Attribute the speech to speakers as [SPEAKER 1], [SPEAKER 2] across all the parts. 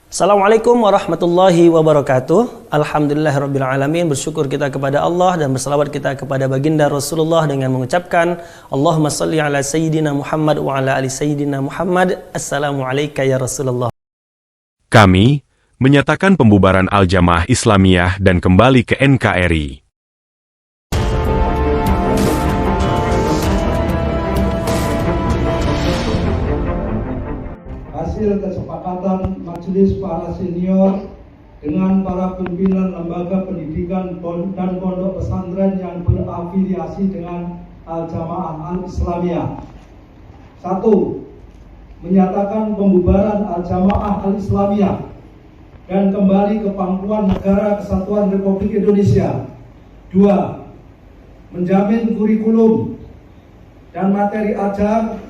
[SPEAKER 1] Assalamualaikum warahmatullahi wabarakatuh. Alhamdulillahirabbil alamin. Bersyukur kita kepada Allah dan berselawat kita kepada baginda Rasulullah dengan mengucapkan Allahumma salli ala sayyidina Muhammad wa ala ali sayyidina Muhammad. Assalamualaikum ya Rasulullah.
[SPEAKER 2] Kami menyatakan pembubaran Al-Jamaah Islamiyah dan kembali ke NKRI.
[SPEAKER 3] Hasil kesepakatan Majelis Para Senior dengan para pimpinan lembaga pendidikan dan pondok pesantren yang berafiliasi dengan Al-Jamaah Al-Islamiyah. 1. Menyatakan pembubaran Al-Jamaah Al-Islamiyah dan kembali ke pangkuan Negara Kesatuan Republik Indonesia. 2. Menjamin kurikulum dan materi ajar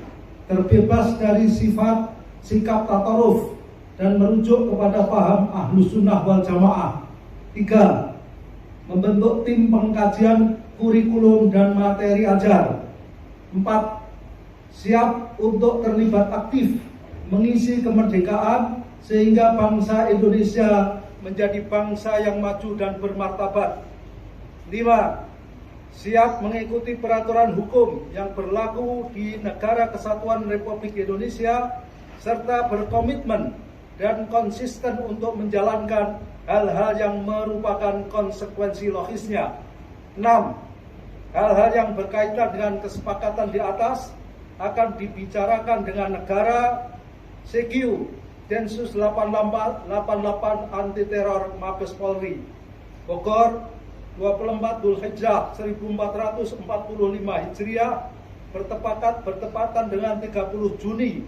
[SPEAKER 3] terbebas dari sikap tataruf dan merujuk kepada paham Ahlus Sunnah wal Jamaah. 3. Membentuk tim pengkajian kurikulum dan materi ajar. 4. Siap untuk terlibat aktif mengisi kemerdekaan sehingga bangsa Indonesia menjadi bangsa yang maju dan bermartabat. 5. Siap mengikuti peraturan hukum yang berlaku di Negara Kesatuan Republik Indonesia serta berkomitmen dan konsisten untuk menjalankan hal-hal yang merupakan konsekuensi logisnya. 6. Hal-hal yang berkaitan dengan kesepakatan di atas akan dibicarakan dengan negara, CQ, Densus 88 Anti Teror Mabes Polri, Bogor, 24 Dzulhijjah 1445 Hijriah, bertepatan dengan 30 Juni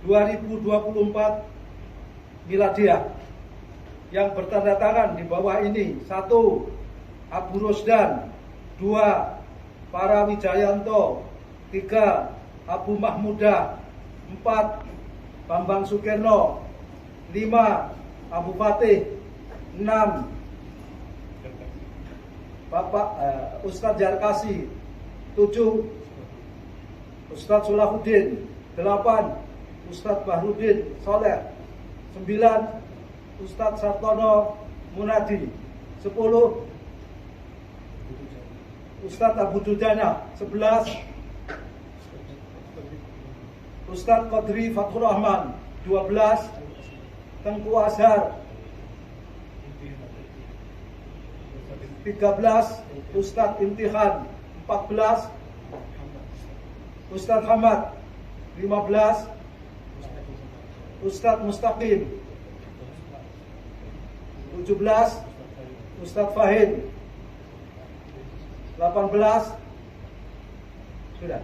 [SPEAKER 3] 2024 Miladiah, yang bertanda tangan di bawah ini. 1. Abu Rusdan. 2. Para Wijayanto. 3. Abu Mahmudah. 4. Bambang Sukerno. 5. Abu Fatih. 6. Bapak Ustadz Jarkasi. 7. Ustadz Sulahuddin. 8. Ustadz Bahrudin Soleh. 9. Ustadz Sartono Munadi. 10. Ustadz Abu Dujana. 11. Ustadz Qadri Fathur Rahman. 12. Tengku Azhar. 13. Ustadz Imtihan. 14. Ustadz Hamad. 15. Ustadz Mustaqim. 17. Ustadz Fahid. 18. Sudah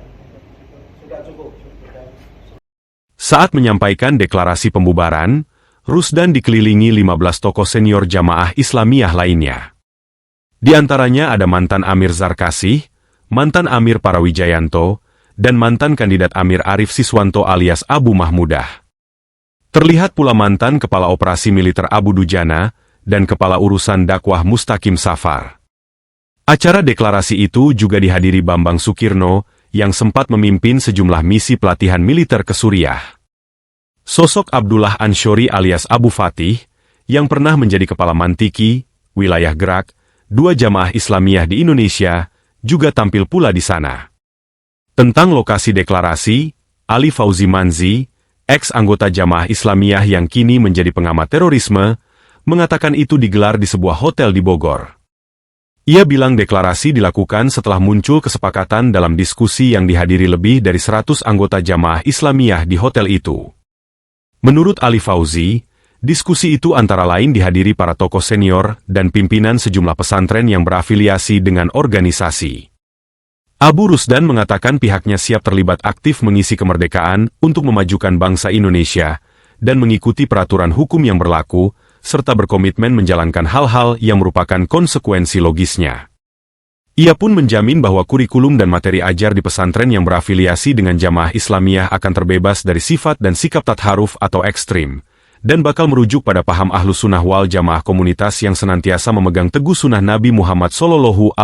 [SPEAKER 3] cukup.
[SPEAKER 2] Saat menyampaikan deklarasi pembubaran, Rusdan dikelilingi 15 tokoh senior Jamaah Islamiyah lainnya. Di antaranya ada mantan Amir Zarkasih, mantan Amir Parawijayanto, dan mantan kandidat Amir Arif Siswanto alias Abu Mahmudah. Terlihat pula mantan Kepala Operasi Militer Abu Dujana dan Kepala Urusan Dakwah Mustaqim Safar. Acara deklarasi itu juga dihadiri Bambang Sukirno yang sempat memimpin sejumlah misi pelatihan militer ke Suriah. Sosok Abdullah Anshori alias Abu Fatih yang pernah menjadi Kepala Mantiki, Wilayah Gerak, 2 Jamaah Islamiyah di Indonesia, juga tampil pula di sana. Tentang lokasi deklarasi, Ali Fauzi Manzi, ex-anggota Jamaah Islamiyah yang kini menjadi pengamat terorisme, mengatakan itu digelar di sebuah hotel di Bogor. Ia bilang deklarasi dilakukan setelah muncul kesepakatan dalam diskusi yang dihadiri lebih dari 100 anggota Jamaah Islamiyah di hotel itu. Menurut Ali Fauzi, diskusi itu antara lain dihadiri para tokoh senior dan pimpinan sejumlah pesantren yang berafiliasi dengan organisasi. Abu Rusdan mengatakan pihaknya siap terlibat aktif mengisi kemerdekaan untuk memajukan bangsa Indonesia dan mengikuti peraturan hukum yang berlaku, serta berkomitmen menjalankan hal-hal yang merupakan konsekuensi logisnya. Ia pun menjamin bahwa kurikulum dan materi ajar di pesantren yang berafiliasi dengan Jamaah Islamiyah akan terbebas dari sifat dan sikap tatharuf atau ekstrim, dan bakal merujuk pada paham Ahlus Sunnah wal Jamaah komunitas yang senantiasa memegang teguh sunnah Nabi Muhammad SAW.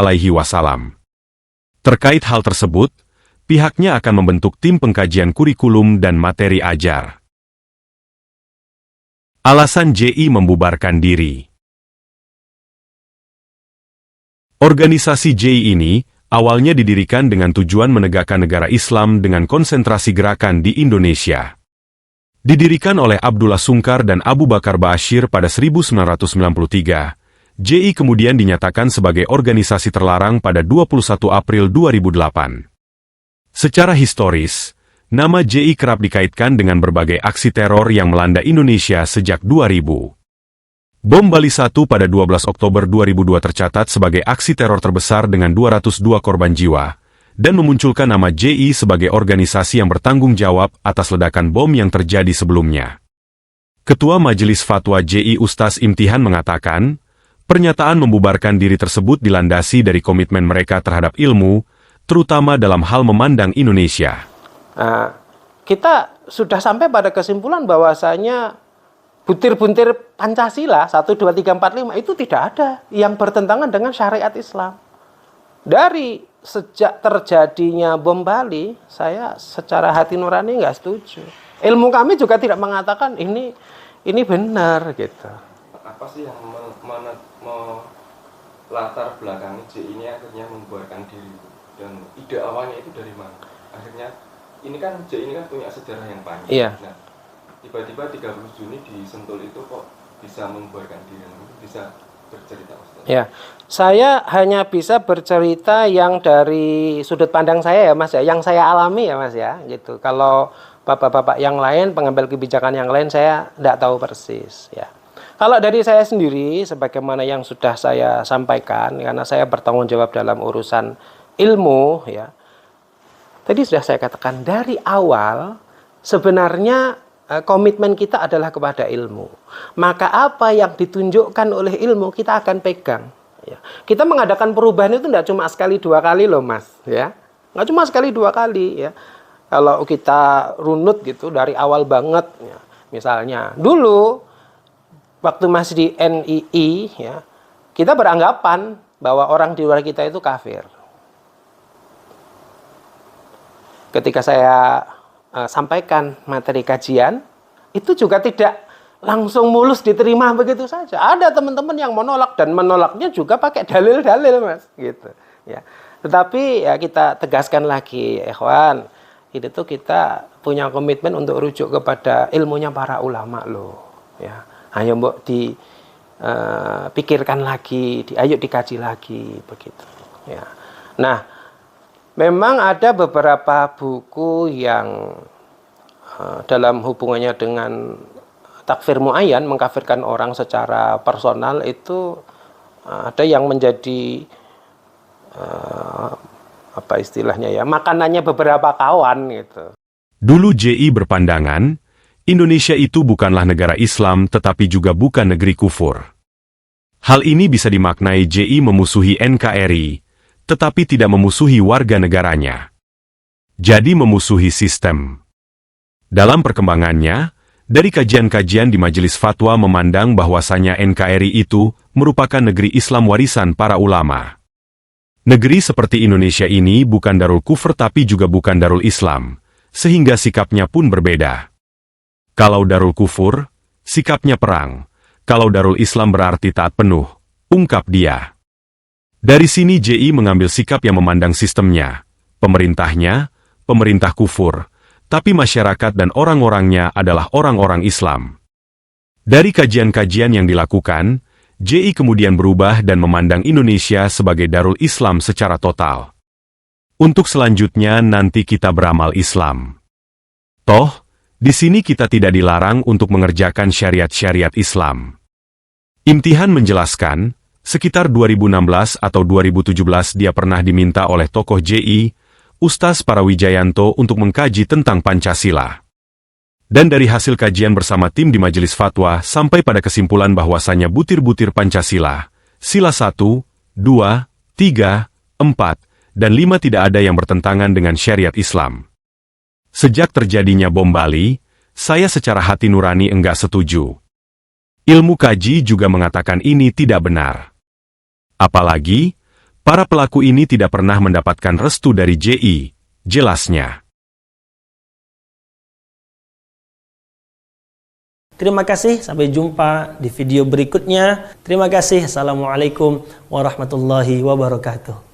[SPEAKER 2] Terkait hal tersebut, pihaknya akan membentuk tim pengkajian kurikulum dan materi ajar. Alasan JI membubarkan diri. Organisasi JI ini awalnya didirikan dengan tujuan menegakkan negara Islam dengan konsentrasi gerakan di Indonesia. Didirikan oleh Abdullah Sungkar dan Abu Bakar Ba'asyir pada 1993, JI kemudian dinyatakan sebagai organisasi terlarang pada 21 April 2008. Secara historis, nama JI kerap dikaitkan dengan berbagai aksi teror yang melanda Indonesia sejak 2000. Bom Bali 1 pada 12 Oktober 2002 tercatat sebagai aksi teror terbesar dengan 202 korban jiwa, dan memunculkan nama JI sebagai organisasi yang bertanggung jawab atas ledakan bom yang terjadi sebelumnya. Ketua Majelis Fatwa JI Ustaz Imtihan mengatakan, pernyataan membubarkan diri tersebut dilandasi dari komitmen mereka terhadap ilmu, terutama dalam hal memandang Indonesia.
[SPEAKER 4] Kita sudah sampai pada kesimpulan bahwasanya butir-butir Pancasila 1, 2, 3, 4, 5 itu tidak ada yang bertentangan dengan syariat Islam. Dari sejak terjadinya bom Bali, saya secara hati nurani nggak setuju. Ilmu kami juga tidak mengatakan ini benar gitu.
[SPEAKER 5] Apa sih yang latar belakang JI ini akhirnya membuarkan diri, dan ide awalnya itu dari mana? Akhirnya ini kan JI ini kan punya sejarah yang panjang.
[SPEAKER 4] Iya.
[SPEAKER 5] Nah, tiba-tiba 30 Juni di Sentul itu kok bisa membuarkan diri? Bisa bercerita, Ustaz?
[SPEAKER 4] Ya, saya hanya bisa bercerita yang dari sudut pandang saya ya Mas ya, yang saya alami ya Mas ya, gitu. Kalau bapak-bapak yang lain, pengambil kebijakan yang lain, saya tidak tahu persis ya. Kalau dari saya sendiri, sebagaimana yang sudah saya sampaikan, karena saya bertanggung jawab dalam urusan ilmu ya. Tadi sudah saya katakan dari awal sebenarnya komitmen kita adalah kepada ilmu. Maka apa yang ditunjukkan oleh ilmu kita akan pegang. Ya. Kita mengadakan perubahan itu tidak cuma sekali dua kali loh Mas. Ya. Nggak cuma sekali dua kali. Ya. Kalau kita runut gitu dari awal banget. Ya. Misalnya dulu waktu masih di NII, ya, kita beranggapan bahwa orang di luar kita itu kafir. Ketika saya sampaikan materi kajian, itu juga tidak langsung mulus diterima begitu saja. Ada teman-teman yang menolak, dan menolaknya juga pakai dalil-dalil Mas, gitu. Ya. Tetapi ya kita tegaskan lagi, ikhwan, itu tuh kita punya komitmen untuk rujuk kepada ilmunya para ulama loh. Ya. Ayo mbok dipikirkan lagi, ayo dikaji lagi begitu. Ya. Nah, memang ada beberapa buku yang dalam hubungannya dengan takfir muayyan, mengkafirkan orang secara personal, itu ada yang menjadi apa istilahnya ya, makanannya beberapa kawan gitu.
[SPEAKER 2] Dulu JI berpandangan, Indonesia itu bukanlah negara Islam tetapi juga bukan negeri kufur. Hal ini bisa dimaknai JI memusuhi NKRI, tetapi tidak memusuhi warga negaranya. Jadi memusuhi sistem. Dalam perkembangannya, dari kajian-kajian di Majelis Fatwa memandang bahwasanya NKRI itu merupakan negeri Islam warisan para ulama. Negeri seperti Indonesia ini bukan darul kufur tapi juga bukan darul Islam, sehingga sikapnya pun berbeda. Kalau darul kufur, sikapnya perang. Kalau darul Islam berarti taat penuh, ungkap dia. Dari sini JI mengambil sikap yang memandang sistemnya, pemerintahnya, pemerintah kufur, tapi masyarakat dan orang-orangnya adalah orang-orang Islam. Dari kajian-kajian yang dilakukan, JI kemudian berubah dan memandang Indonesia sebagai darul Islam secara total. Untuk selanjutnya nanti kita beramal Islam. Toh, di sini kita tidak dilarang untuk mengerjakan syariat-syariat Islam. Imtihan menjelaskan, sekitar 2016 atau 2017 dia pernah diminta oleh tokoh JI, Ustaz Parawijayanto untuk mengkaji tentang Pancasila. Dan dari hasil kajian bersama tim di Majelis Fatwa sampai pada kesimpulan bahwasanya butir-butir Pancasila, sila 1, 2, 3, 4, dan 5 tidak ada yang bertentangan dengan syariat Islam. Sejak terjadinya bom Bali, saya secara hati nurani enggak setuju. Ilmu kaji juga mengatakan ini tidak benar. Apalagi, para pelaku ini tidak pernah mendapatkan restu dari JI, jelasnya.
[SPEAKER 1] Terima kasih, sampai jumpa di video berikutnya. Terima kasih. Assalamualaikum warahmatullahi wabarakatuh.